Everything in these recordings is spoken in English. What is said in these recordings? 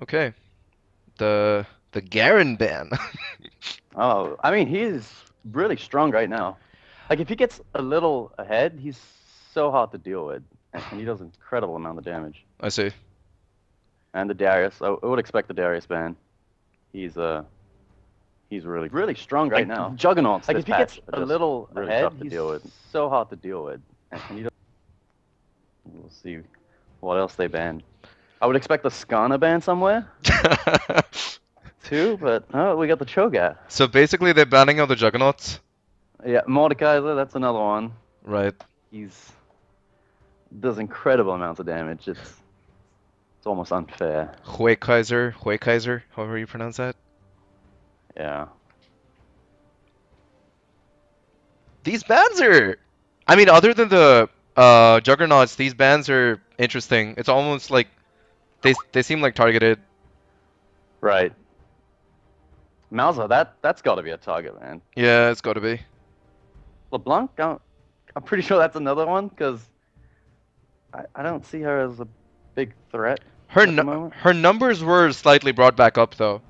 Okay. The Garen ban. Oh, I mean, he's really strong right now. Like, if he gets a little ahead, he's so hard to deal with, and he does an incredible amount of damage. I see. And the Darius, I would expect the Darius ban. He's he's really strong right now. Juggernauts, like, if he gets a little really ahead, tough to deal with. So hard to deal with, and he does. We'll see what else they ban. I would expect the Skarner ban somewhere too, but oh, we got the Cho'Gath. So basically, they're banning out the Juggernauts. Yeah, Mordekaiser, that's another one. Right. He's does incredible amounts of damage. It's almost unfair. Huekaiser, however you pronounce that. Yeah. These bans are, I mean, other than the Juggernauts, these bans are interesting. It's almost like they seem like targeted. Right. Malza, that's got to be a target, man. Yeah, it's got to be. LeBlanc, I'm pretty sure that's another one because I don't see her as a big threat at the moment. Her numbers were slightly brought back up though.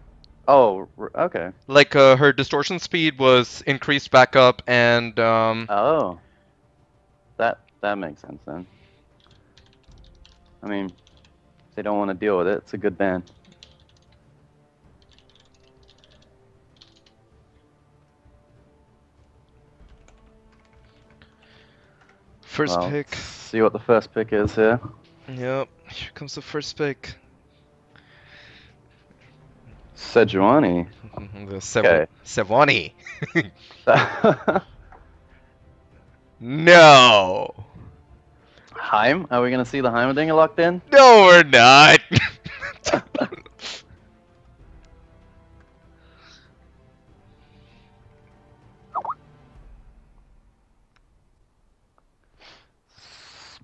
Oh, okay. Like her distortion speed was increased back up, and Oh, that makes sense then. I mean, if they don't want to deal with it, it's a good ban. first pick. See what the first pick is here. Yep, here comes the first pick. Sejuani. The Sejuani. No. Heim? Are we gonna see the Heimerdinger locked in? No, we're not.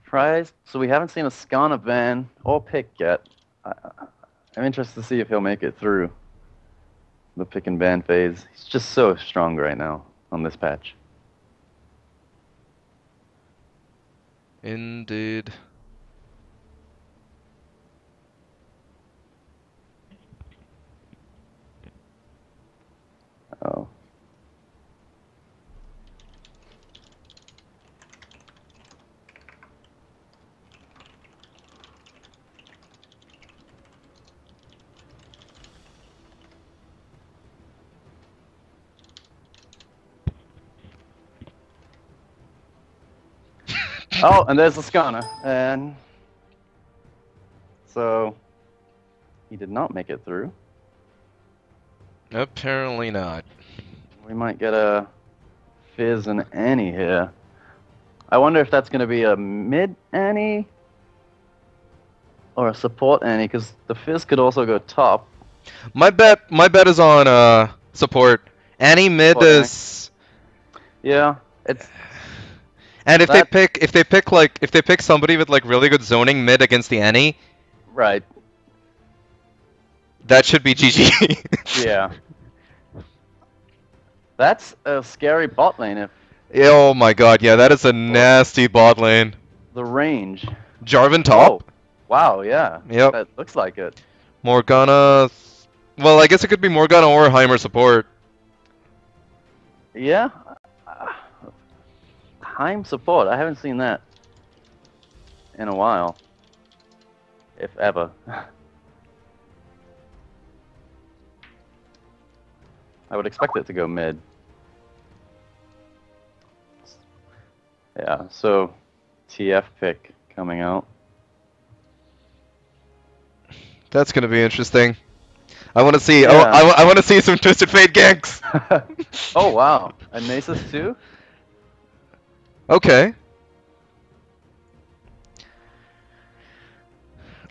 Surprised. So we haven't seen a Skarner ban or pick yet. I'm interested to see if he'll make it through the pick and ban phase. He's just so strong right now on this patch. Indeed. Oh. Oh, and there's the Skarner. And so he did not make it through. Apparently not. We might get a Fizz and Annie here. I wonder if that's going to be a mid Annie or a support Annie, because the Fizz could also go top. My bet is on support. Annie mid Support is. Yeah, it's. And if they pick somebody with like really good zoning mid against the Annie, Right. that should be GG. Yeah. That's a scary bot lane if Oh my god, yeah, that is a nasty bot lane. the range. Jarvan top? Oh, wow, yeah. Yep. That looks like it. Morgana. Well, I guess it could be Morgana or Heimer support. Yeah. Heim support. I haven't seen that in a while. If ever. I would expect it to go mid. Yeah, so TF pick coming out. That's gonna be interesting. I want to see. Yeah. I want to see some Twisted Fate ganks. Oh wow, and Nasus too. Okay.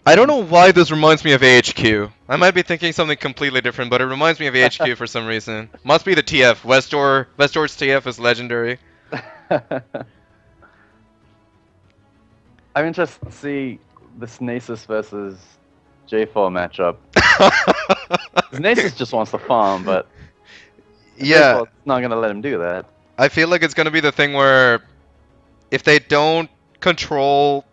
I don't know why this reminds me of AHQ. I might be thinking something completely different, but it reminds me of AHQ for some reason. Must be the TF. Westor's TF is legendary. I'm interested to see this Nasus versus J4 matchup. Nasus just wants to farm, but yeah, J4's not gonna let him do that. I feel like it's gonna be the thing where if they don't control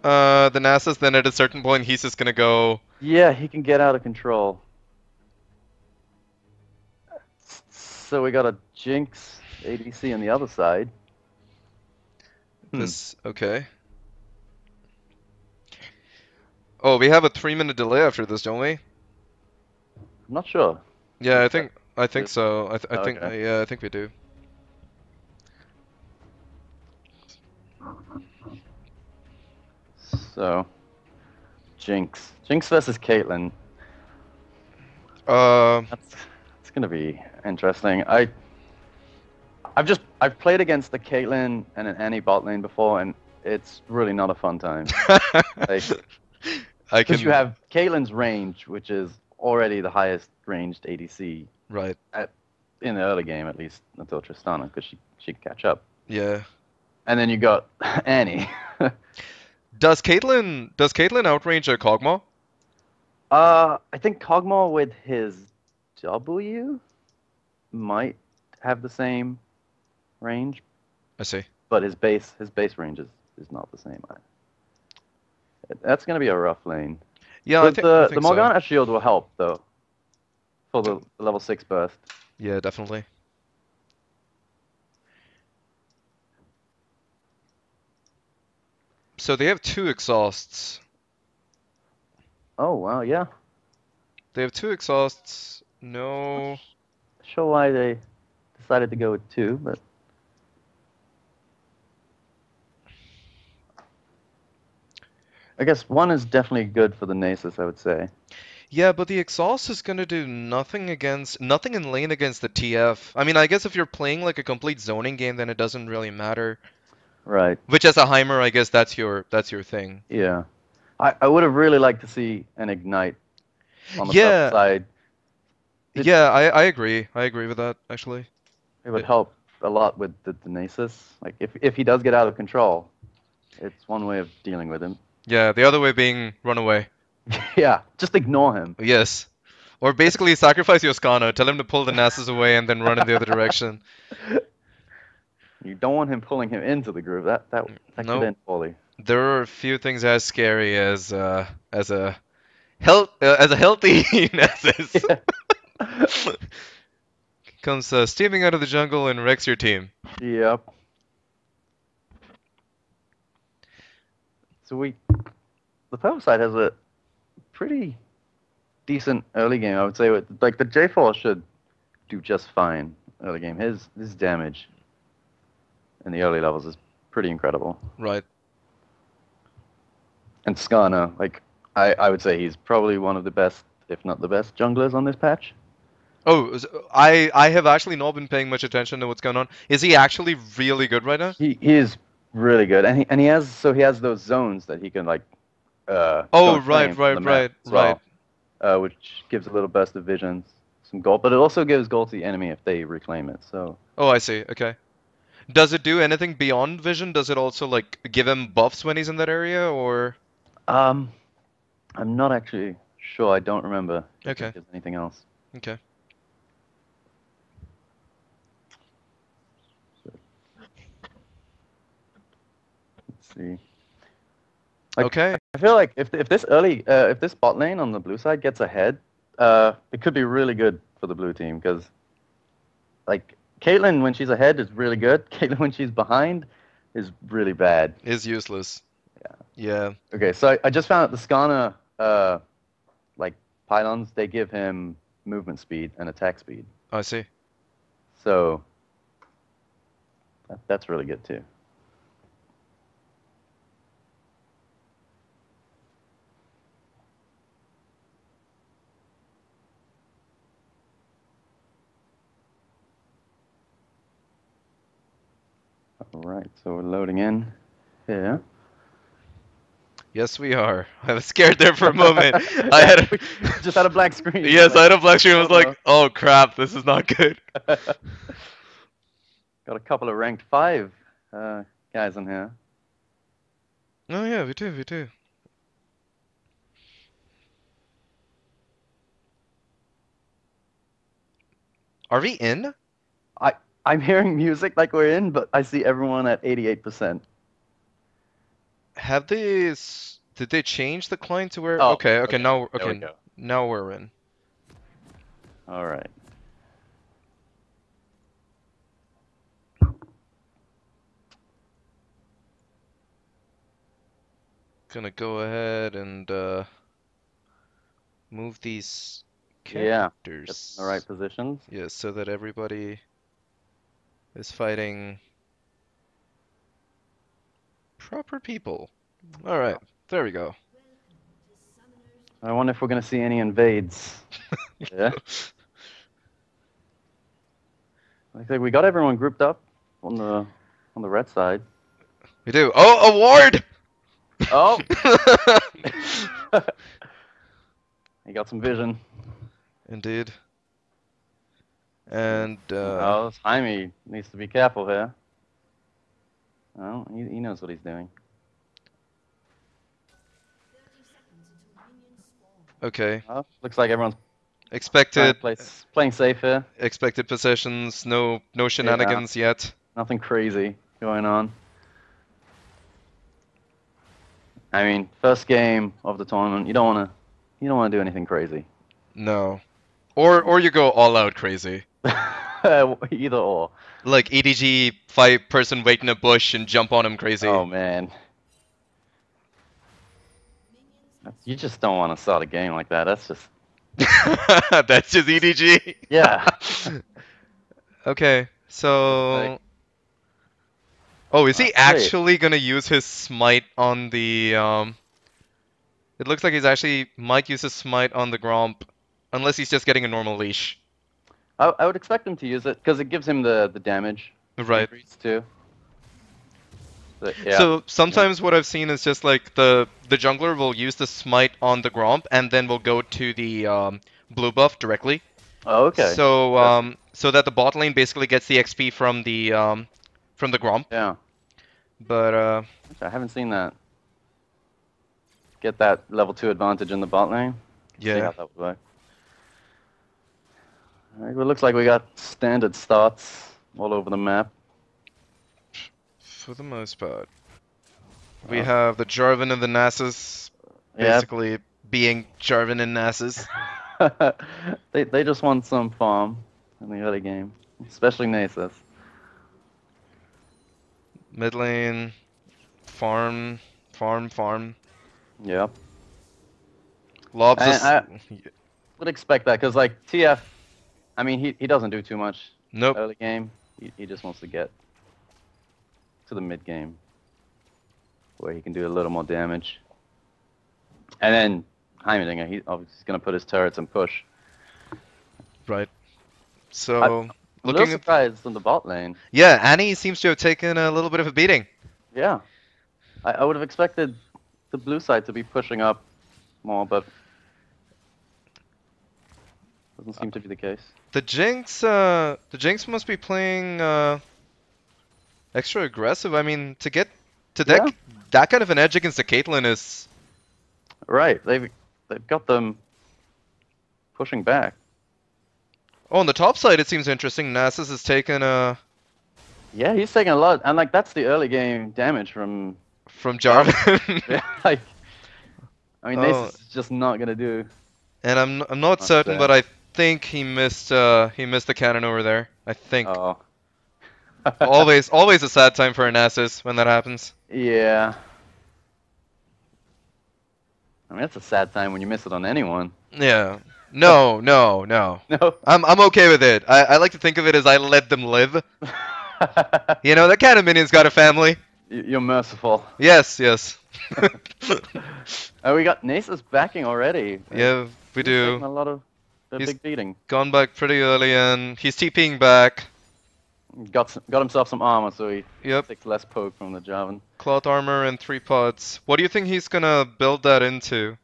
the Nasus, then at a certain point he's just gonna go Yeah, he can get out of control. So we got a Jinx ADC on the other side. This okay. Oh, we have a 3-minute delay after this, don't we? I'm not sure. Yeah, Is I that think I think good? so. I think Okay. yeah, I think we do. So, Jinx versus Caitlyn. Uh, That's gonna be interesting. I've played against the Caitlyn and an Annie bot lane before, and it's really not a fun time. Like, I because you can have Caitlyn's range, which is already the highest ranged ADC right. in the early game, at least until Tristana, because she can catch up. Yeah. And then you got Annie. Does Caitlyn outrange a Kog'Maw? I think Kog'Maw with his W might have the same range, I see. but his base range is not the same. That's gonna be a rough lane. Yeah, With I the think so. Morgana shield will help though for the level 6 burst. Yeah, definitely. So they have 2 exhausts. Oh wow, yeah. They have 2 exhausts. No. Sure why they decided to go with 2, but I guess 1 is definitely good for the Nasus, I would say. Yeah, but the exhaust is gonna do nothing in lane against the TF. I mean, I guess if you're playing like a complete zoning game, then it doesn't really matter. Right. Which as a Heimer, I guess that's your thing. Yeah. I would have really liked to see an Ignite on the purple Yeah, side. yeah, I agree. I agree with that actually. It would help a lot with the Nasus. Like if he does get out of control, it's one way of dealing with him. Yeah, the other way being run away. Yeah, just ignore him. Yes. Or basically sacrifice your Skana, tell him to pull the Nasus away and then run in the other direction. You don't want him pulling him into the groove. That could No, end poorly. there are a few things as scary as a healthy Nasus. Yeah. Comes steaming out of the jungle and wrecks your team. Yep. So the purple side has a pretty decent early game, I would say. Like the J4 should do just fine early game. His damage in the early levels is pretty incredible. Right. And Skana, like I would say he's probably one of the best, if not the best, junglers on this patch. Oh, I have actually not been paying much attention to what's going on. Is he actually really good right now? He is really good, and he has those zones that he can like go Oh, and claim right, from the right, map right, as right. well, which gives a little burst of vision, some gold, but it also gives gold to the enemy if they reclaim it. So Oh, I see. Okay. Does it do anything beyond vision? Does it also like give him buffs when he's in that area or? I'm not actually sure. I don't remember if Okay. it gives anything else. Okay. Let's see. Like, Okay. I feel like if this bot lane on the blue side gets ahead, it could be really good for the blue team because like Caitlyn when she's ahead is really good. Caitlyn when she's behind is really bad. Is useless. Yeah. Yeah. Okay, so I just found out the Skana like pylons they give him movement speed and attack speed. I see. So that's really good too. All right, so we're loading in here. Yes, we are. I was scared there for a moment. I had just had a black screen. Yes, I had a black screen. I was Oh, like, "Oh crap, this is not good." Got a couple of ranked 5 guys in here. Oh yeah, we do, we do. Are we in? I'm hearing music like we're in, but I see everyone at 88%. Have they Did they change the client to where? Oh, Okay, okay. now There we okay, go. now we're in. All right. Gonna go ahead and move these Yeah. Get characters. in the right positions. Yeah, so that everybody is fighting proper people. All right, there we go. I wonder if we're gonna see any invades. Yeah. I think we got everyone grouped up on the red side. We do. Oh, award! Oh. He got some vision. Indeed. And oh, Jaime needs to be careful here. Well, he knows what he's doing. okay. Looks like everyone's Expected playing safe here. expected possessions, no shenanigans yet. Nothing crazy going on. I mean, first game of the tournament, you don't wanna do anything crazy. No. Or you go all out crazy. Either or. Like EDG 5-person wait in a bush and jump on him crazy. Oh man. You just don't want to start a game like that. That's just That's just EDG. Yeah. Okay, so oh, is he actually gonna use his smite on the It looks like he's actually might use his smite on the Gromp, unless he's just getting a normal leash. I would expect him to use it because it gives him the damage. Right. Too. But, yeah. So sometimes what I've seen is just like the jungler will use the smite on the Gromp and then will go to the blue buff directly. Oh, okay. So so that the bot lane basically gets the XP from the Gromp. Yeah. But I haven't seen that. Get that level 2 advantage in the bot lane. Yeah. See how that would work. Alright, well, it looks like we got standard starts all over the map. For the most part. We have the Jarvan and the Nasus basically being Jarvan and Nasus. they just want some farm in the early game, especially Nasus. Mid lane, farm. Yep. Lobs I would expect that because like TF, I mean he doesn't do too much. Nope. Early game, he just wants to get to the mid game where he can do a little more damage. And then Heimerdinger, he's obviously going to put his turrets and push. Right. So I'm a little surprised in the bot lane. Yeah, Annie seems to have taken a little bit of a beating. Yeah. I would have expected the blue side to be pushing up more, but doesn't seem to be the case. The Jinx must be playing extra aggressive. I mean, to get to that kind of an edge against the Caitlyn is right. They've got them pushing back. Oh, on the top side, it seems interesting. Nasus has taken a Yeah, he's taking a lot, and like that's the early game damage from Jarvan. Yeah, like, I mean, Nasus is just not gonna do. And I'm not certain, but I think he missed the cannon over there. I think. Oh. always a sad time for a Nasus when that happens. Yeah. I mean, that's a sad time when you miss it on anyone. Yeah. No. No. I'm okay with it. I like to think of it as I let them live. You know, that kind of minion's got a family. You're merciful. Yes. Oh, we got Nasus backing already. Yeah, we do. A lot of big beating. Gone back pretty early and he's TPing back. Got himself some armor, so he Yep. takes less poke from the Jarvan. Cloth armor and 3 pods. What do you think he's gonna build that into?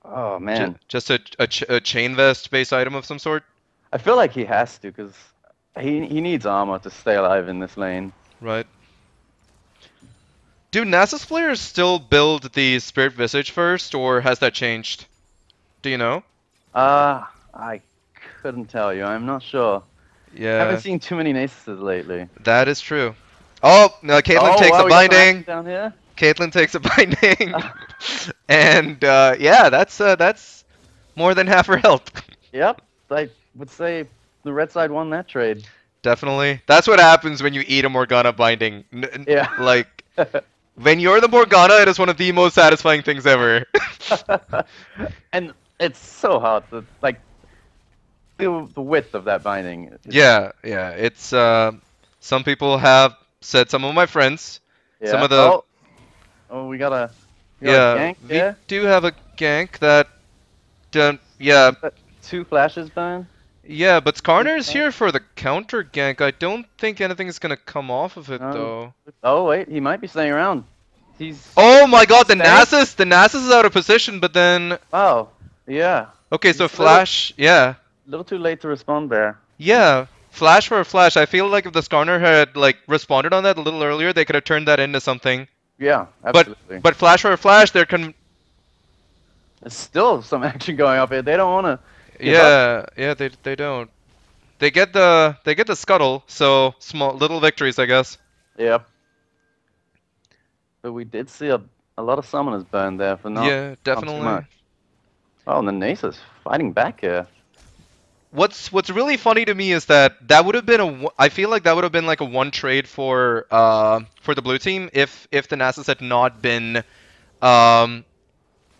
Oh man, just a chain vest base item of some sort? I feel like he has to, because he needs armor to stay alive in this lane. Right. Do Nasus players still build the Spirit Visage first, or has that changed? Do you know? I couldn't tell you. I'm not sure. Yeah. I haven't seen too many Nasuses lately. That is true. Oh, no, Caitlyn takes a binding. Down here? Caitlyn takes a binding. And yeah, that's more than half her health. Yep, I would say the red side won that trade. Definitely. That's what happens when you eat a Morgana binding. Yeah. Like, when you're the Morgana, it is one of the most satisfying things ever. And it's so hard to, like, the width of that binding. Yeah, yeah. It's some people have said, some of my friends, some Yeah. of the We got a yeah, gank we there. do have a gank that yeah. Two flashes burn. Yeah, but Skarner's here for the counter gank. I don't think anything's gonna come off of it though. Oh wait, he might be staying around. He's. Oh my God, the Nasus is out of position, but then. Oh, yeah. Okay, so Flash, yeah. A little too late to respond there. Yeah, Flash for a Flash. I feel like if the Skarner had like responded on that a little earlier, they could have turned that into something. Yeah, absolutely. But Flash for a Flash, they're There's still some action going up here. They don't want to. Yeah, yeah, they don't. They get the scuttle, so small little victories, I guess. Yep. But we did see a lot of summoners burn there for not definitely. Not too much. Oh, and the Nasus fighting back here. What's really funny to me is that would have been I feel like that would have been like a one trade for the blue team if the Nasus had not been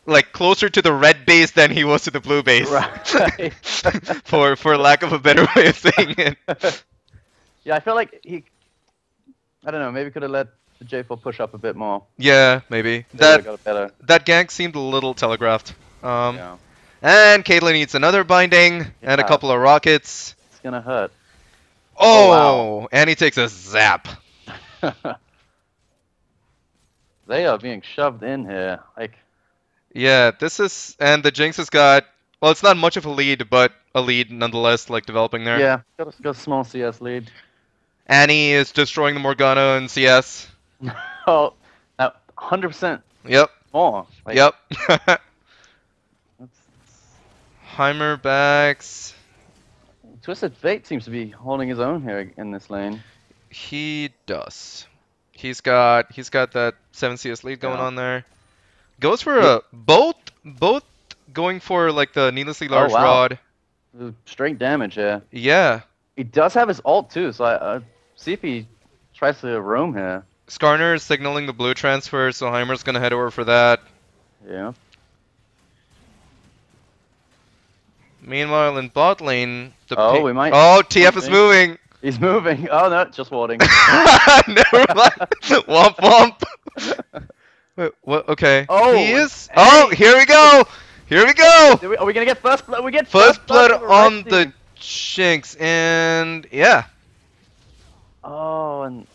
like closer to the red base than he was to the blue base. Right. for lack of a better way of saying it. Yeah, I feel like I don't know, maybe could have let the J4 push up a bit more. Yeah, maybe. That gank seemed a little telegraphed. Yeah. And Caitlyn eats another binding and a couple of rockets. It's gonna hurt. Oh, wow. And he takes a zap. They are being shoved in here. Like. Yeah, and the Jinx has got, well, it's not much of a lead, but a lead nonetheless, like developing there. Yeah, got a small CS lead. Annie is destroying the Morgana in CS. Oh, 100%. Yep. More. Like, yep. Heimer backs. Twisted Fate seems to be holding his own here in this lane. He does. He's got that 7 CS lead going on there. Goes for both going for like the needlessly large rod. Straight damage, yeah. Yeah. He does have his ult too, so I see if he tries to roam here. Skarner is signaling the blue transfer, so Heimer's gonna head over for that. Yeah. Meanwhile, in bot lane, we might. Oh, TF is moving. He's moving. Oh no, just warding. Never mind. Womp womp. Wait, what? Okay. Oh, he is. Hey. Oh, here we go. Here we go. Are we gonna get first blood? We get first blood on the Jinx, and yeah. Oh, and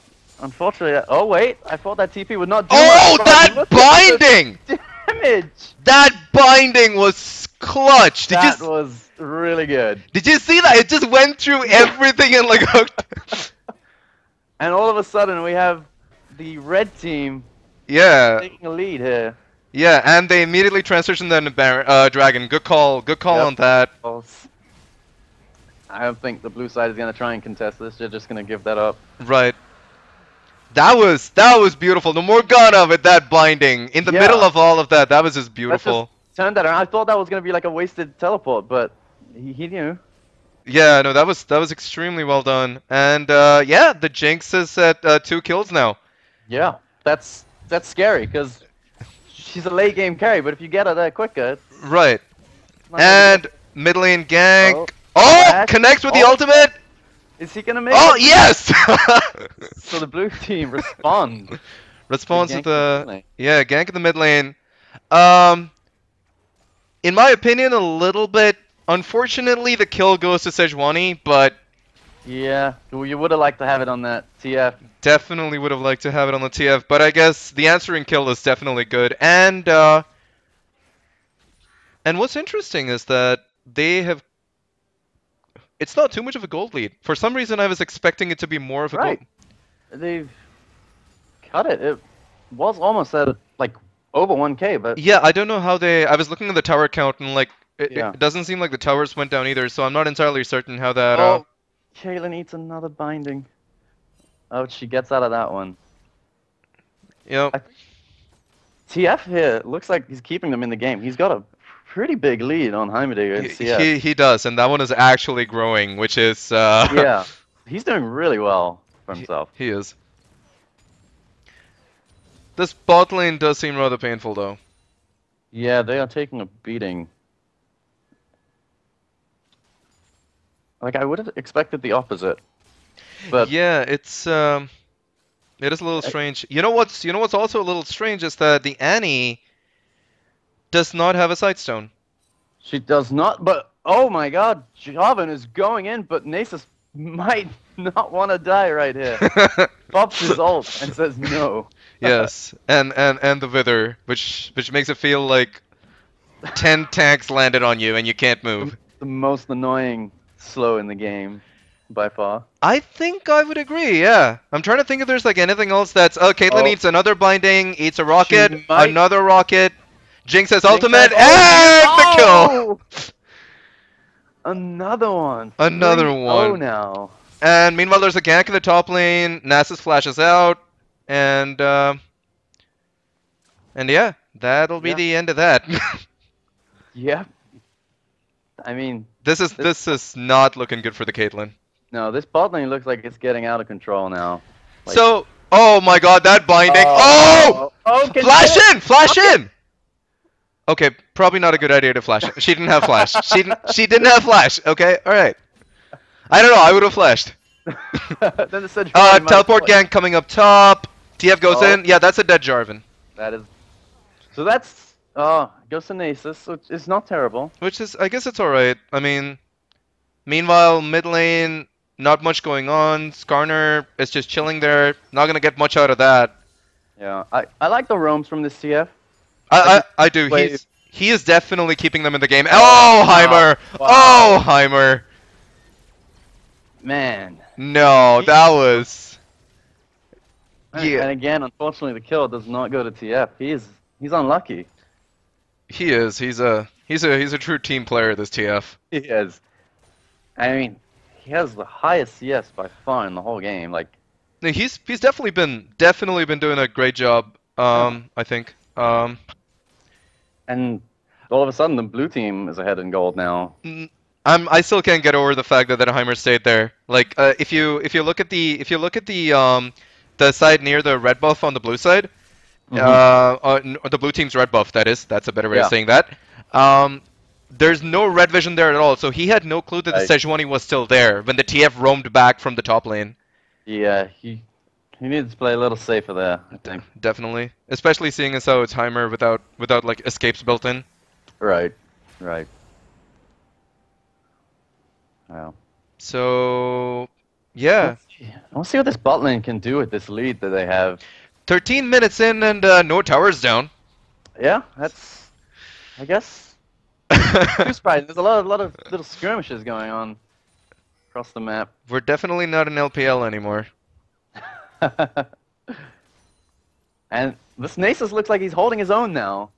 unfortunately, oh wait, I thought that TP would not do much. That binding! Damage! That binding was clutch. That was really good. Did you see that? It just went through everything and like hooked. And all of a sudden, we have the red team. Yeah. Taking a lead here. Yeah, and they immediately transitioned then to Dragon. Good call on that. I don't think the blue side is gonna try and contest this. They're just gonna give that up. Right. That was beautiful. The Morgana with that binding in the middle of all of that. That was just beautiful. Turned that around. I thought that was gonna be like a wasted teleport, but he knew. Yeah, no, that was extremely well done. And yeah, the Jinx is at 2 kills now. Yeah, that's scary because she's a late game carry, but if you get her there quicker, right. And mid lane gank. Connects with the ultimate. Is he gonna make it? Oh yes! So the blue team responds with the gank in the mid lane. In my opinion, a little bit. Unfortunately, the kill goes to Sejuani, but yeah, you would have liked to have it on that TF. Definitely would have liked to have it on the TF, but I guess the answering kill is definitely good. And what's interesting is that they have. It's not too much of a gold lead. For some reason, I was expecting it to be more of a gold. They've cut it. It was almost at like over 1K, but yeah, I don't know how they. I was looking at the tower count and like it doesn't seem like the towers went down either, so I'm not entirely certain how that. Oh, Caitlyn eats another binding. Oh, she gets out of that one. Yep. TF here looks like he's keeping them in the game. He's got a pretty big lead on Heimerdinger in CS. He does, and that one is actually growing, which is yeah, he's doing really well for himself. He is. This bot lane does seem rather painful, though. Yeah, they are taking a beating. Like, I would have expected the opposite. But yeah, it is a little strange. You know what's also a little strange is that the Annie does not have a sightstone. She does not, but oh my god, Jarvan is going in, but Nasus might not want to die right here. Pops his ult and says no. Yes, and the Wither, which makes it feel like 10 tanks landed on you and you can't move. The most annoying slow in the game, by far. I think I would agree, yeah. I'm trying to think if there's like anything else that's... Oh, Caitlyn eats another binding, eats a rocket, another rocket. Jinx has ultimate, and the kill! Another one. Another one. Oh, now. And meanwhile, there's a gank in the top lane. Nasus flashes out, and yeah, that'll be the end of that. Yeah. I mean, this is not looking good for the Caitlyn. No, this bot lane looks like it's getting out of control now. Like, so, oh my god, that binding! Oh! Flash in! Flash in! Okay, probably not a good idea to flash. She didn't have flash. She didn't have flash. Okay, all right. I don't know. I would have flashed. Then teleport gang coming up top. TF goes in. Yeah, that's a dead Jarvan. That is. So that's goes to Nasus, which is not terrible. Which is, I guess it's all right. I mean, meanwhile, mid lane, not much going on. Skarner is just chilling there. Not gonna get much out of that. Yeah, I like the roams from this CF. I do. He is definitely keeping them in the game. Oh, Heimer! Wow. Oh, Heimer! Man. No, that was. Yeah. And again, unfortunately, the kill does not go to TF. He's unlucky. He is. He's a true team player. This TF. He is. I mean, he has the highest CS by far in the whole game. Like. He's definitely been doing a great job. I think. And all of a sudden, the blue team is ahead in gold now. I still can't get over the fact that Heimer stayed there. Like, if you look at the side near the red buff on the blue side, the blue team's red buff. That's a better way of saying that. There's no red vision there at all, so he had no clue that the Sejuani was still there when the TF roamed back from the top lane. Yeah, he needs to play a little safer there, I think. Definitely. Especially seeing as how it's Heimer without like escapes built in. Right. Right. Wow. So yeah. Let's see what this bot lane can do with this lead that they have. 13 minutes in and no towers down. Yeah, that's I guess too surprising. There's a lot of little skirmishes going on across the map. We're definitely not an LPL anymore. And this Nasus looks like he's holding his own now.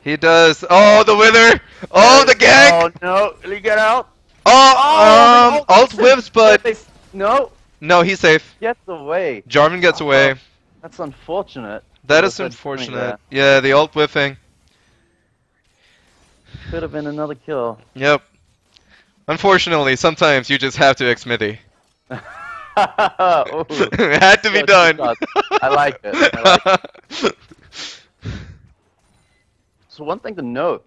He does. Oh, the Wither! Oh, the gank! Oh no! Did he get out? Oh, ult whips, but no. No, he's safe. Gets away. Jarvan gets away. That's unfortunate. That is unfortunate. Yeah, the ult whiffing. Could have been another kill. Yep. Unfortunately, sometimes you just have to Xmithy. It had to be done. I like it. So one thing to note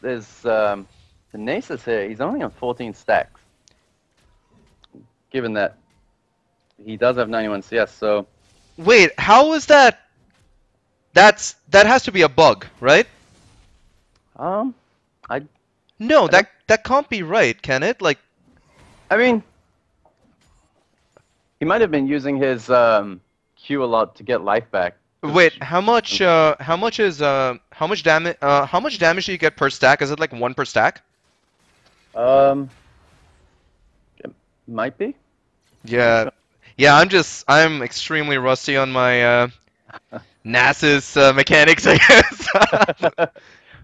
is the Nasus here, he's only on 14 stacks. Given that he does have 91 CS, so... Wait, how is that? That has to be a bug, right? No, that can't be right, can it? Like... I mean... He might have been using his Q a lot to get life back. Wait, how much damage do you get per stack? Is it like 1 per stack? It might be. Yeah. Yeah, I'm extremely rusty on my Nasus mechanics, I guess.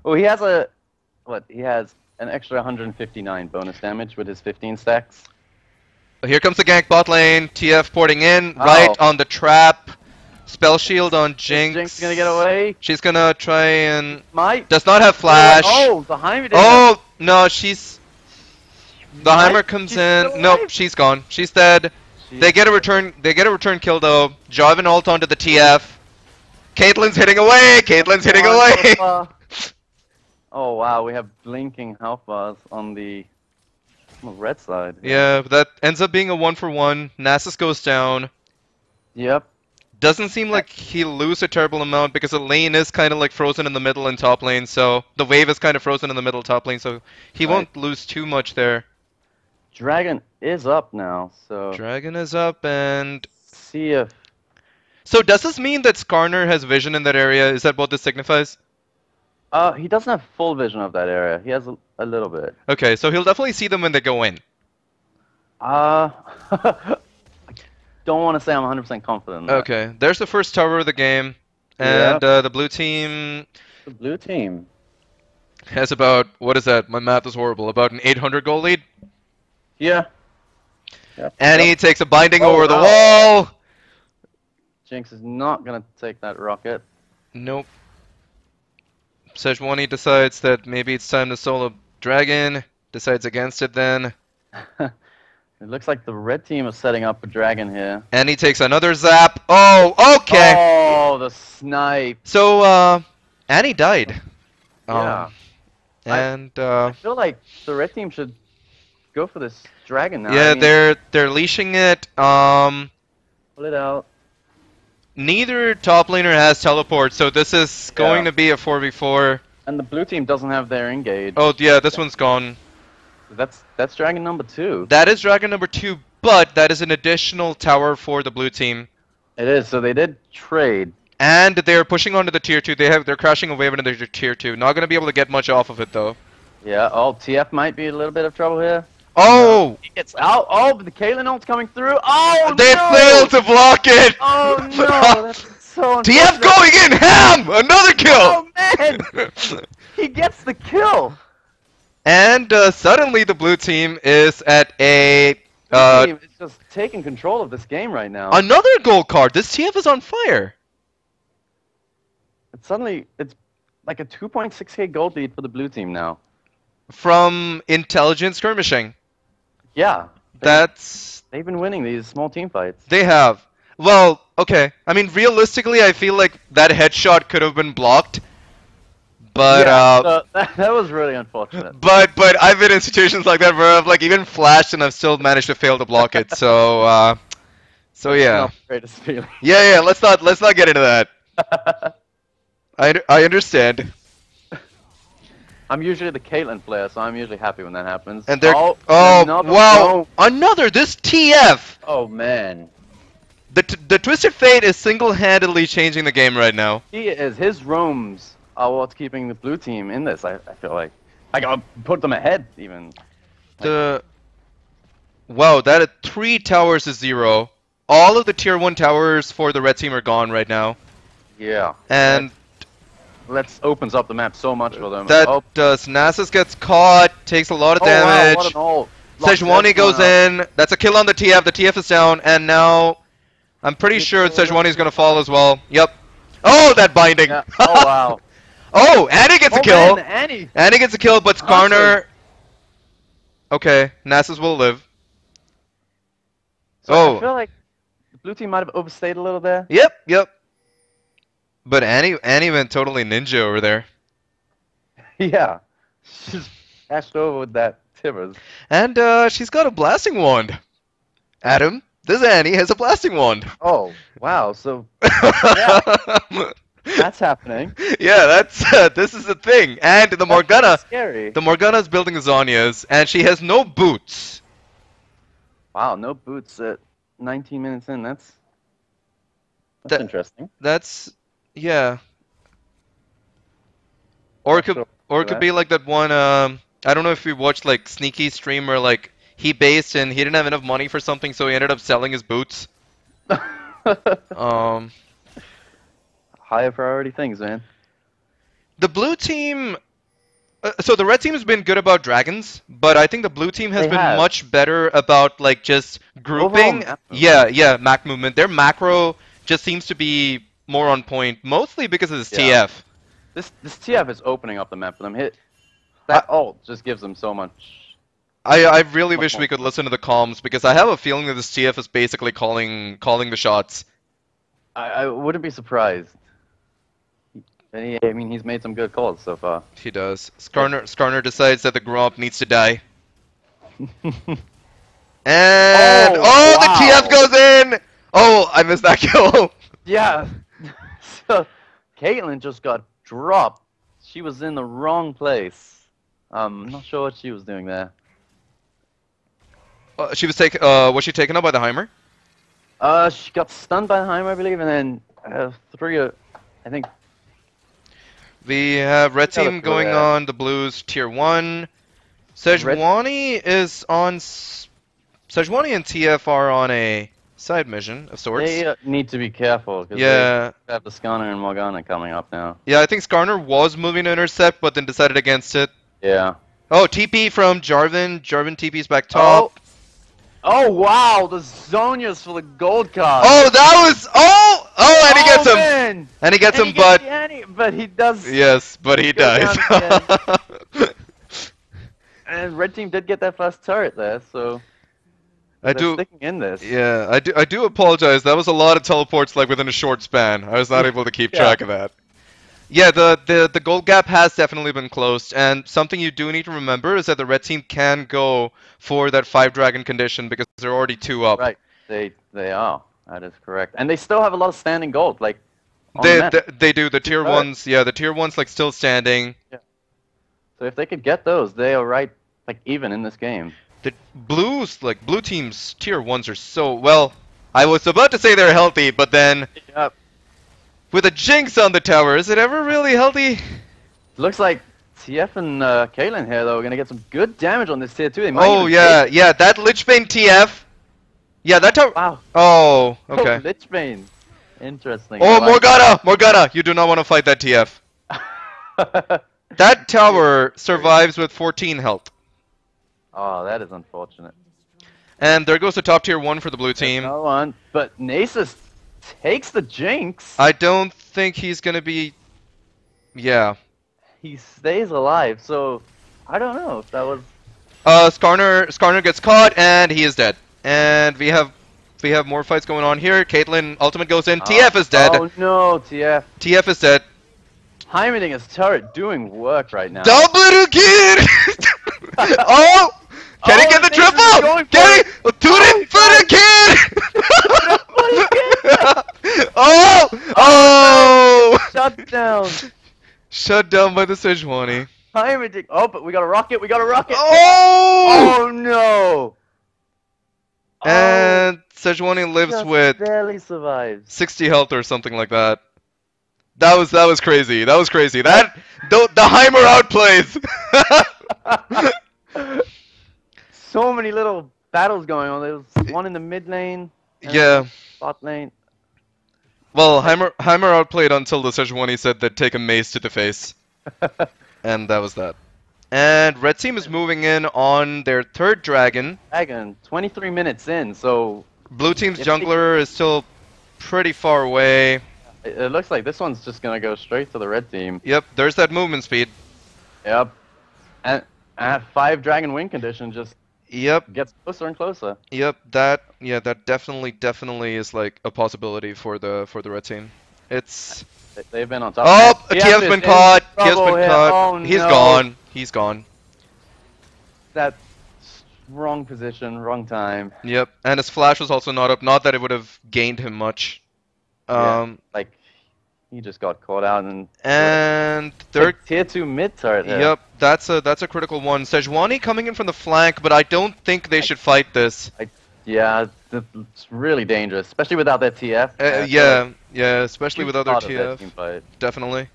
Well, he has he has an extra 159 bonus damage with his 15 stacks. Here comes the gank bot lane. TF porting in right on the trap. Spell shield on Jinx. Jinx gonna get away? She's gonna try and... Might. Does not have flash. Oh, the Heimer didn't Oh, no, she's... The Might? Heimer comes She's in. still Nope, alive? she's gone. She's dead. They get a return kill though. Jarvan ult onto the TF. Caitlyn's hitting away! Caitlyn's hitting away! Oh wow, we have blinking health bars on the red side. Yeah, that ends up being a 1-for-1. Nasus goes down. Yep. Doesn't seem like he'll lose a terrible amount because the lane is kind of like frozen in the middle and top lane, so the wave is kind of frozen in the middle top lane, so he won't lose too much there. Dragon is up now, so... Dragon is up and... See if... So does this mean that Skarner has vision in that area? Is that what this signifies? He doesn't have full vision of that area. He has a little bit. Okay, so he'll definitely see them when they go in. I don't want to say I'm 100% confident in that. Okay, there's the first tower of the game. And the blue team... The blue team has about, what is that? My math is horrible. About an 800 goal lead? Yeah. Yep. And he takes a binding Oh, over the wow. wall! Jinx is not going to take that rocket. Nope. Sejuani decides that maybe it's time to solo Dragon. Decides against it then. It looks like the red team is setting up a dragon here. And he takes another zap. Oh, okay! Oh, the snipe. So, Annie died. Yeah. I feel like the red team should go for this dragon now. Yeah, I mean, they're leashing it. pull it out. Neither top laner has teleport, so this is going to be a 4v4. And the blue team doesn't have their engage. Oh yeah, this one's gone. That's dragon number 2. That is dragon number 2, but that is an additional tower for the blue team. It is. So they did trade. And they're pushing onto the tier 2. They're crashing a wave into their tier 2. Not gonna be able to get much off of it though. Yeah. Oh, TF might be a little bit of trouble here. Oh! He gets out. Oh, but the Caitlyn ult's coming through. Oh, They no! failed to block it! Oh, no. That's so unfortunate. TF going in! Ham! Another kill! Oh, man! He gets the kill! And suddenly the blue team is at a... The team is just taking control of this game right now. Another gold card! This TF is on fire! It's like a 2.6k gold lead for the blue team now. From intelligent skirmishing. Yeah. They've been winning these small team fights. They have. Well, okay. I mean, realistically, I feel like that headshot could have been blocked. But that was really unfortunate. But I've been in situations like that where I've like even flashed and I've still managed to fail to block it. So yeah. Not the greatest feeling. Yeah. Let's not get into that. I understand. I'm usually the Caitlyn player, so I'm usually happy when that happens. And they're another, wow, another this TF. Oh man. The Twisted Fate is single-handedly changing the game right now. He is. His roams are what's keeping the blue team in this. I feel like I gotta put them ahead even. Wow, that at 3 towers is 0. All of the tier 1 towers for the red team are gone right now. Yeah. And that opens up the map so much for them. That does. Nasus gets caught, takes a lot of damage. Wow, what an ult. Sejuani goes in. That's a kill on the TF. The TF is down, and now I'm pretty sure Sejuani is gonna fall as well. Yep. Oh, that binding. Yeah. Oh wow. Oh, Annie gets a kill. Man, Annie gets a kill, but Skarner. Okay, Nasus will live. So I feel like the blue team might have overstayed a little there. Yep. But Annie went totally ninja over there. Yeah. She's dashed over with that Tibbers. And she's got a blasting wand. Adam, this Annie has a blasting wand. Oh, wow. So yeah. That's happening. Yeah, this is the thing. And the Morgana, scary. The Morgana's building Zhonya's, and she has no boots. Wow, no boots at 19 minutes in. That's interesting. Yeah. Or it could be like that one. I don't know if you watched like Sneaky stream where like he based and he didn't have enough money for something, so he ended up selling his boots. Higher priority things, man. The blue team. So the red team has been good about dragons, but I think the blue team has been much better about like just grouping. Yeah, Mac movement. Their macro just seems to be more on point, mostly because of this Yeah. TF. This TF is opening up the map for them. That ult just gives them so much. I really wish we could listen to the comms, because I have a feeling that this TF is basically calling the shots. I wouldn't be surprised. I mean, he's made some good calls so far. He does. Skarner decides that the Gromp needs to die. And wow. the TF goes in. Oh, I missed that kill. Yeah. So Caitlyn just got dropped. She was in the wrong place. I'm not sure what she was doing there. She was taken. Was she taken up by the Heimer? She got stunned by the Heimer, I believe, and then I think. We have red team going on the Blues tier 1. Sejuani is on. Sejuani and TF are on a side mission of sorts. They need to be careful because they have the Skarner and Morgana coming up now. Yeah, I think Skarner was moving to intercept, but then decided against it. Yeah. Oh, TP from Jarvan. Jarvan TP's back top. Oh wow, the Zonias for the gold card. Oh, that was and he gets him. Man. And he gets him, but he does. Yes, but he dies. And red team did get that first turret there, so they're sticking in this. Yeah, I do apologize. That was a lot of teleports like within a short span. I was not able to keep track of that. Yeah, the gold gap has definitely been closed, and something you do need to remember is that the red team can go for that 5 dragon condition because they're already 2 up. Right, they are. That is correct, and they still have a lot of standing gold. Like they do the tier 1s. Yeah, the tier 1s like still standing. Yeah. So if they could get those, they are right like even in this game. The Blues, like blue teams tier 1s are so well. I was about to say they're healthy, but then. Yep. With a Jinx on the tower, is it ever really healthy? Looks like TF and Caitlyn here, though, are going to get some good damage on this tier 2. They might yeah, that Lichbane TF. Yeah, that tower. Wow. Oh, okay. Oh, Lichbane. Interesting. Oh, Morgana! You do not want to fight that TF. That tower survives with 14 health. Oh, that is unfortunate. And there goes the top tier 1 for the blue team. No one, but Nasus takes the Jinx. I don't think he's gonna be. Yeah. He stays alive, so I don't know if that was. Skarner gets caught and he is dead. And we have more fights going on here. Caitlyn ultimate goes in. TF is dead. Oh no, TF. TF is dead. Heimerding his turret doing work right now. Double it again! Oh! Can he get the triple? Can he? Toot it for the kid! Oh! Shut down. Shut down by the Sejuani. Heimerding. Oh, but we got a rocket. Oh! Oh no! And Sejuani lives with barely survives. 60 health or something like that. That was crazy. That the Heimer outplays. So many little battles going on. There was one in the mid lane. Yeah. Bot lane. Well, Heimer outplayed until the Sejuani said they'd take a mace to the face. And that was that. And red team is moving in on their 3rd dragon. 23 minutes in, so. Blue team's jungler is still pretty far away. It looks like this one's just gonna go straight to the red team. Yep, there's that movement speed. Yep. And 5 dragon wing condition just gets closer and closer. Yep, that definitely is like a possibility for the red team. It's they've been on top. Oh, TF's been caught. TF's been caught. Oh, He's gone. He's gone. That's wrong position, wrong time. Yep, and his flash was also not up. Not that it would have gained him much. Like he just got caught out and they're tier 2 mid turret there. Yep, that's a critical one. Sejuani coming in from the flank, but I don't think they should fight this. Yeah, it's really dangerous, especially without their TF. Yeah, especially without their TF. Definitely.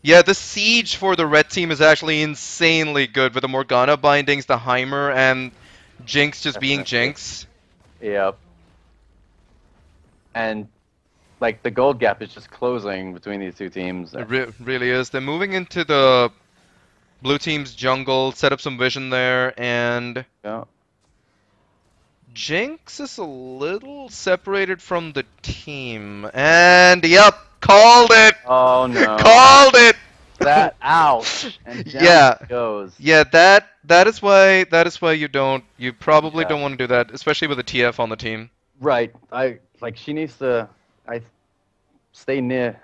Yeah, the siege for the red team is actually insanely good with the Morgana bindings, the Heimer, and Jinx just being Jinx. Yep. And like the gold gap is just closing between these two teams. It really is. They're moving into the blue team's jungle, set up some vision there, and Jinx is a little separated from the team. And, yep, called it! Oh, no. Called it! That, ouch! And down Yeah. it goes. Yeah, that is why you probably don't want to do that, especially with a TF on the team. Right. She needs to stay near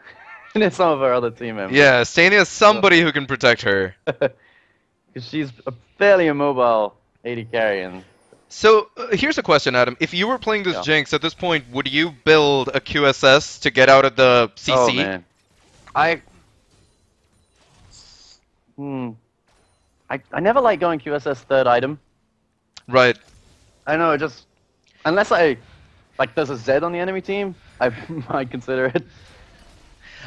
some of our other team members. Yeah, stay near somebody who can protect her. Because she's a fairly immobile AD carry, and so here's a question, Adam. If you were playing this Jinx at this point, would you build a QSS to get out of the CC? Oh man, I never like going QSS third item. Right. I know, just unless there's a Z on the enemy team, I might consider it.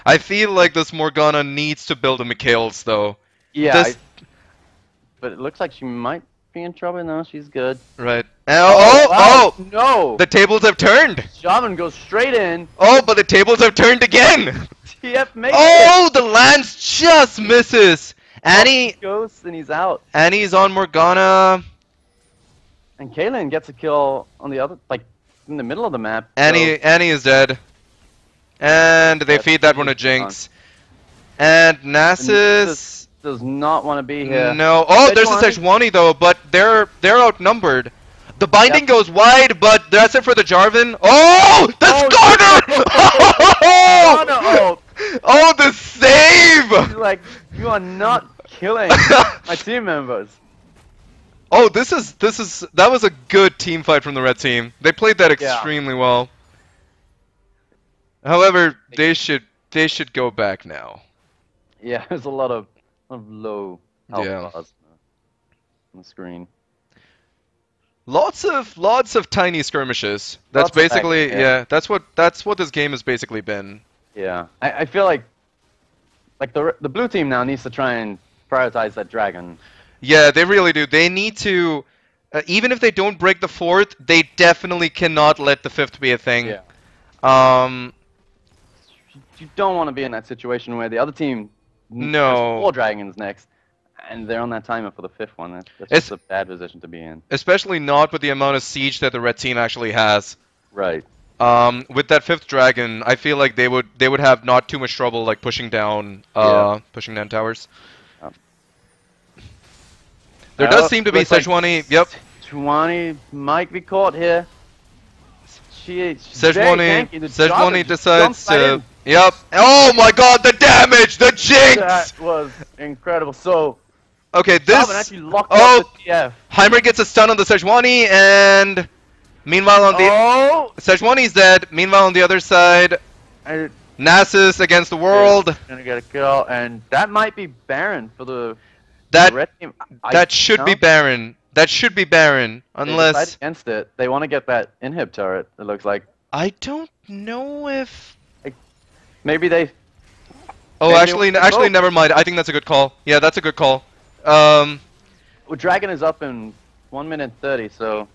I feel like this Morgana needs to build a Mikhail's though. Yeah. But it looks like she might be in trouble. No, she's good. Right. Oh! No! The tables have turned! Shaman goes straight in. Oh, but the tables have turned again! TF makes it! The lance just misses! Annie goes and he's out. Annie's on Morgana. And Caitlyn gets a kill on the other, in the middle of the map. Annie is dead. And they feed that one to Jinx. And Nasus does not want to be here. No. Oh, there's a Sejuani though, but they're outnumbered. The binding goes wide, but that's it for the Jarvan. Oh, the Skarner! Oh, the save! He's like, you are not killing my team members. Oh, that was a good team fight from the red team. They played that extremely well. However, they should go back now. Yeah, there's a lot of low health bars on the screen. Lots of tiny skirmishes. That's basically that's what this game has basically been. Yeah, I feel like the blue team now needs to try and prioritize that dragon. Yeah, they really do. They need to, even if they don't break the fourth, they definitely cannot let the fifth be a thing. Yeah. You don't want to be in that situation where the other team has 4 dragons next, and they're on that timer for the 5th one. That's just a bad position to be in. Especially not with the amount of siege that the red team actually has. Right. With that 5th dragon, I feel like they would have not too much trouble like pushing down towers. There does seem to be Sejuani. Yep. Sejuani might be caught here. Sejuani decides to. Yep. Oh my God! The damage, the Jinx. That was incredible. So. Okay, this. Actually locked up the TF. Heimer gets a stun on the Sejuani, and meanwhile on the Sejuani's dead. Meanwhile on the other side, Nasus against the world. Gonna get a kill, and that might be Baron for the. That should be Baron. That should be Baron, unless they decide against it. They want to get that inhib turret. It looks like. I don't know if. Maybe they. Oh, actually, never mind. I think that's a good call. Yeah, that's a good call. Well, Dragon is up in 1 minute 30, so.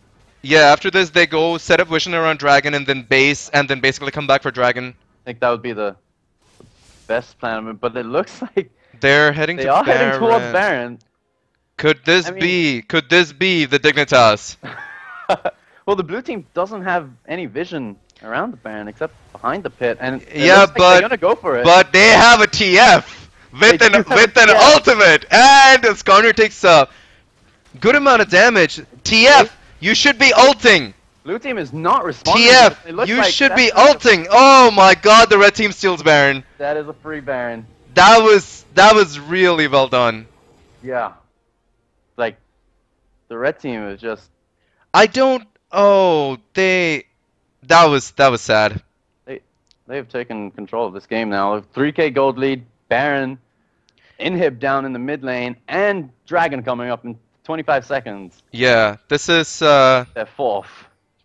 Yeah, after this they go set up vision around Dragon and then base and then basically come back for Dragon. I think that would be the best plan, but it looks like. They're heading to Baron. They are heading towards Baron. Could this be the Dignitas? Well, the blue team doesn't have any vision around the Baron except behind the pit, and yeah, but they're gonna go for it. But they have a TF with an ultimate, and Skarner takes a good amount of damage. TF, you should be ulting. Blue team is not responding. TF, you should be ulting. Oh my God, the red team steals Baron. That is a free Baron. That was really well done. Yeah. Like, the red team is just. I don't. Oh, they. That was sad. They've taken control of this game now. 3K gold lead, Baron, inhib down in the mid lane, and Dragon coming up in 25 seconds. Yeah, this is. They're 4th.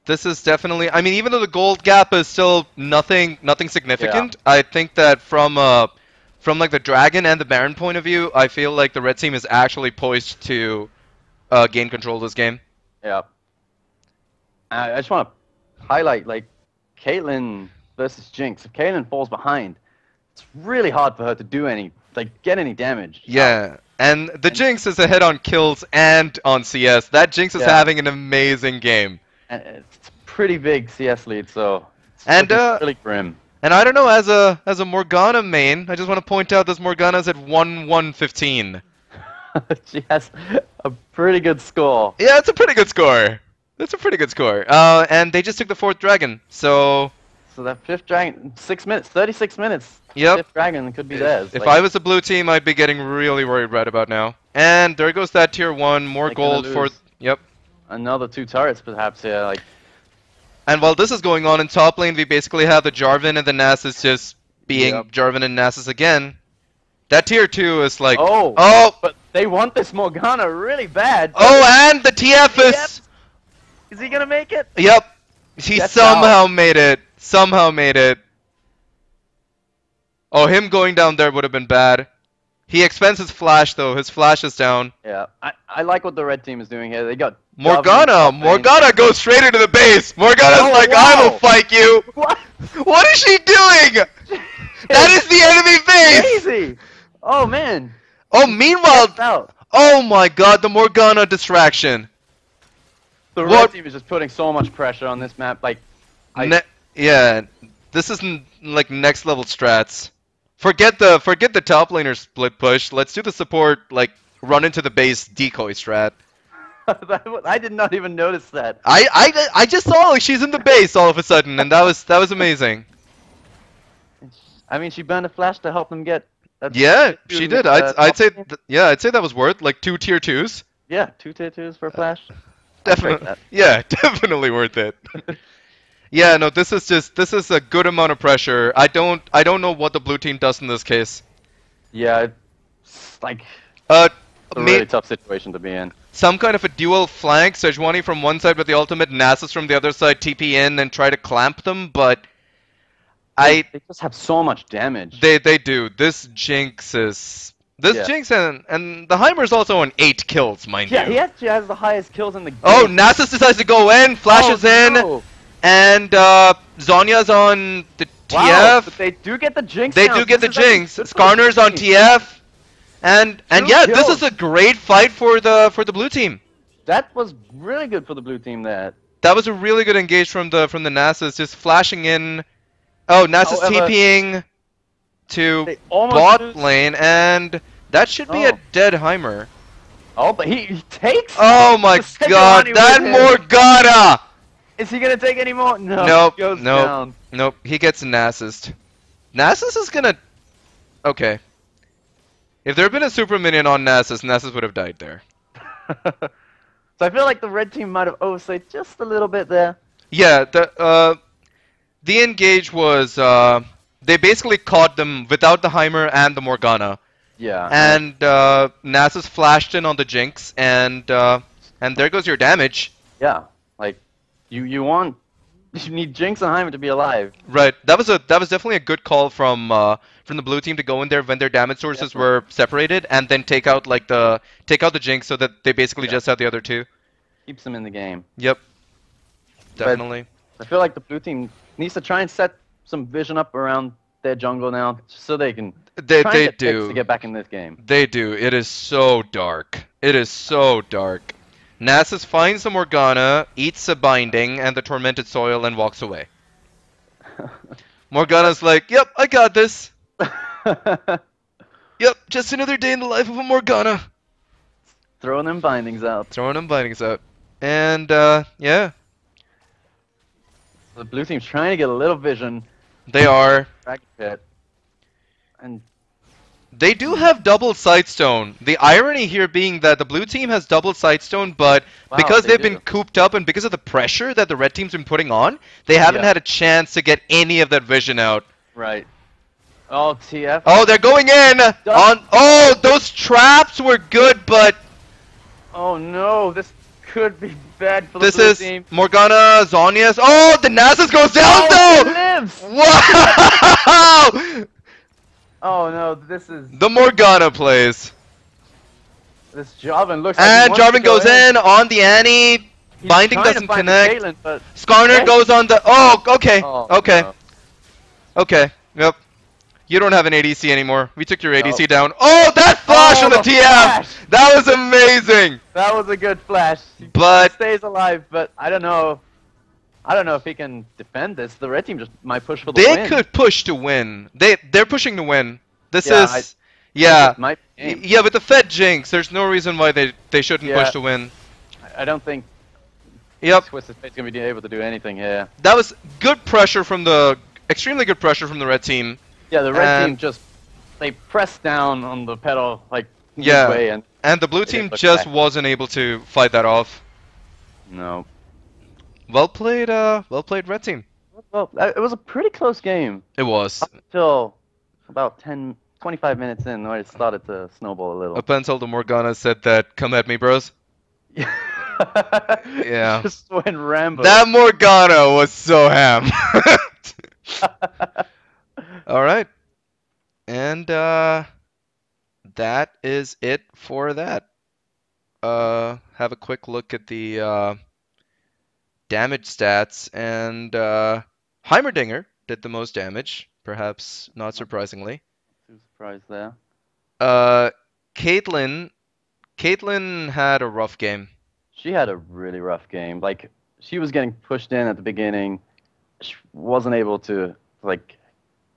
This is definitely. I mean, even though the gold gap is still nothing significant, I think that from like the Dragon and the Baron point of view, I feel like the red team is actually poised to gain control of this game. Yeah. I just want to highlight, like, Caitlyn versus Jinx. If Caitlyn falls behind, it's really hard for her to do get any damage. Yeah, and Jinx is ahead on kills and on CS. That Jinx is having an amazing game. And it's a pretty big CS lead, so and really grim. And I don't know, as a Morgana main, I just want to point out this Morgana's at 1-1-15. She has a pretty good score. Yeah, it's a pretty good score. That's a pretty good score. And they just took the 4th dragon, so... So that 5th dragon, 6 minutes, 36 minutes. Yep. 5th dragon could be theirs. If I was a blue team, I'd be getting really worried right about now. And there goes that tier 1, more gold for... Yep. Another 2 turrets perhaps here, like... And while this is going on in top lane, we basically have the Jarvan and the Nasus just being Jarvan and Nasus again. That tier 2 is like... Oh! But they want this Morgana really bad. Oh, and the TF is... Is he gonna make it? Yep. He somehow made it. Somehow made it. Oh, him going down there would have been bad. He expends his flash, though. His flash is down. Yeah, I like what the red team is doing here. They got... Morgana! Morgana goes straight into the base! Morgana's like, I will fight you! What? What is she doing? That is the enemy base! Crazy! Oh, man. Oh, meanwhile... Oh my god, the Morgana distraction. The red team is just putting so much pressure on this map, like... Yeah, this isn't, like, next level strats. Forget the top laner split push. Let's do the support, like, run into the base decoy strat. I did not even notice that. I just saw like she's in the base all of a sudden, and that was amazing. I mean, she burned a flash to help them get. Yeah, she did. I'd say I'd say that was worth like 2 tier 2s. Yeah, 2 tier 2s for a flash. Definitely. Yeah, definitely worth it. Yeah, no, this is a good amount of pressure. I don't know what the blue team does in this case. Yeah, it's like a really tough situation to be in. Some kind of a dual flank, Sejuani from one side with the ultimate, Nasus from the other side, TP in and try to clamp them, but they just have so much damage. They do. This Jinx is... Jinx and the Heimer's also on 8 kills, mind you. Yeah, he actually has the highest kills in the game. Oh, Nasus decides to go in, flashes in, and Zhonya's on the TF. But they do get the Jinx. They do get the Jinx. Skarner's on TF. And yeah, this is a great fight for the blue team. That was really good for the blue team there. That was a really good engage from the Nasus, just flashing in. Oh, Nasus TPing to bot lane, and that should be a dead Heimer. Oh, but he takes. Oh my god, that Morgana! Is he gonna take any more? No. Nope. He gets Nasus. Nasus is gonna. Okay. If there had been a super minion on Nasus, Nasus would have died there. So I feel like the red team might have overstayed just a little bit there. Yeah, the engage was they basically caught them without the Heimer and the Morgana. Yeah. And Nasus flashed in on the Jinx, and there goes your damage. Yeah, like you need Jinx and Heimer to be alive. Right. That was definitely a good call from the blue team to go in there when their damage sources were separated, and then take out the Jinx so that they basically just have the other 2. Keeps them in the game. Yep. Definitely. But I feel like the blue team needs to try and set some vision up around their jungle now, so they can they do to get back in this game. They do. It is so dark. It is so dark. Nasus finds the Morgana, eats a binding and the tormented soil, and walks away. Morgana's like, yep, I got this. Yep, just another day in the life of a Morgana. Throwing them bindings out. And, yeah. The blue team's trying to get a little vision. They are. And they do have double Sightstone. The irony here being that the blue team has double Sightstone, but because they've been cooped up and because of the pressure that the red team's been putting on, they haven't had a chance to get any of that vision out. Right. Oh, TF. Oh, they're going in! Oh, those traps were good, but... Oh no, this could be bad for the blue team. This is Morgana, Zhonya's... Oh, the Nasus goes down though! He lives! Wow! Oh no, this is... The Morgana plays. This Jarvan looks like and Jarvan goes in on the Annie. Binding doesn't connect. Skarner goes on the... Oh, okay. Okay. No. Okay. Yep. You don't have an ADC anymore. We took your ADC down. Oh, that flash on the TF! Flash. That was amazing! That was a good flash. But... He stays alive, but I don't know. I don't know if he can defend this. The red team just might push for the They win. could push to win. They're pushing to win. This Yeah, is think yeah. this might be game. Yeah, with the Fed jinx, there's no reason why they shouldn't push to win. I don't think Yep. Twisted Fate's gonna be able to do anything here. That was good pressure from the extremely good pressure from the red team. Yeah, the red team just they pressed down on the pedal like yeah, midway and the blue team just wasn't able to fight that off. No. Well played red team. Well, it was a pretty close game. It was. Up until about 25 minutes in, where it started to snowball a little. Up until the Morgana said that, "Come at me, bros." Yeah. Just went Rambo. That Morgana was so ham. All right. And that is it for that. Have a quick look at the damage stats, and Heimerdinger did the most damage, perhaps not surprisingly. Too surprised there. Caitlyn had a rough game. She had a really rough game. Like, she was getting pushed in at the beginning. She wasn't able to, like,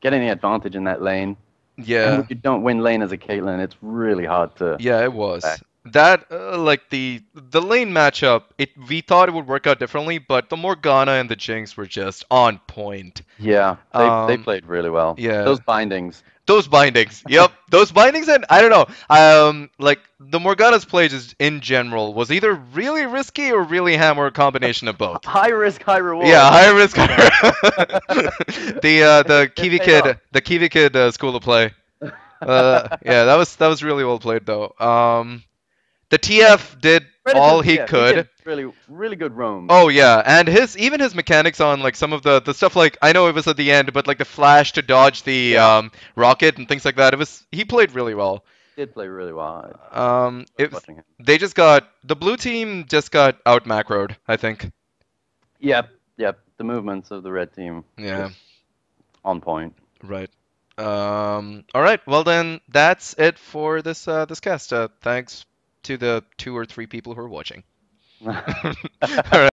get any advantage in that lane. Yeah. And when you don't win lane as a Caitlyn, it's really hard to... Yeah, it was. That, like, the lane matchup, we thought it would work out differently, but the Morgana and the Jinx were just on point. Yeah, they played really well. Yeah. Those bindings. Yep. Those bindings, and I don't know. Like the Morgana's play just in general was either really risky or really ham, or a combination of both. High risk, high reward. Yeah, high risk, high the Kiwi Kid school of play. Yeah, that was really well played though. The TF did all he could. He did really good roam. Oh yeah, and even his mechanics on like some of the stuff, like I know it was at the end, but like the flash to dodge the rocket and things like that, he played really well. He did play really well. The blue team just got out macroed, I think. Yep. The movements of the red team. Yeah. On point. Right. All right. Well then, that's it for this cast. Thanks to the 2 or 3 people who are watching. All right.